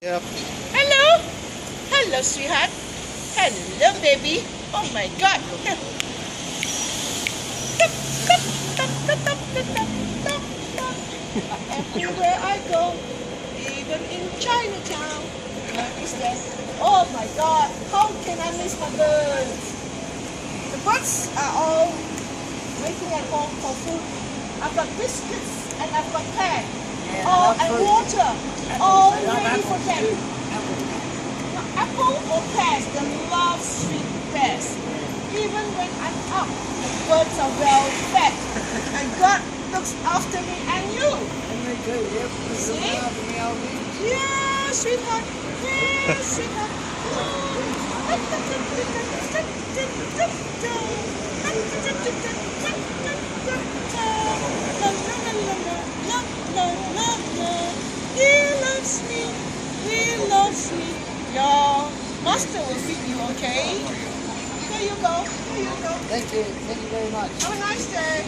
Yep. Hello. Hello, sweetheart. Hello, baby. Oh my God. Everywhere I go, even in Chinatown, what is that? Oh my God. How can I miss my birds? The birds are all waiting at home for food. I've got biscuits and I've got pear. And water. All ready for them. Now, apple or pears, they love sweet pears. Even when I'm up, the birds are well fed. And God looks after me and you. See? Yeah, sweetheart. Yeah, sweetheart. He loves me. He loves me. Your master will feed you, okay? Here you go. Here you go. Thank you. Thank you very much. Have a nice day.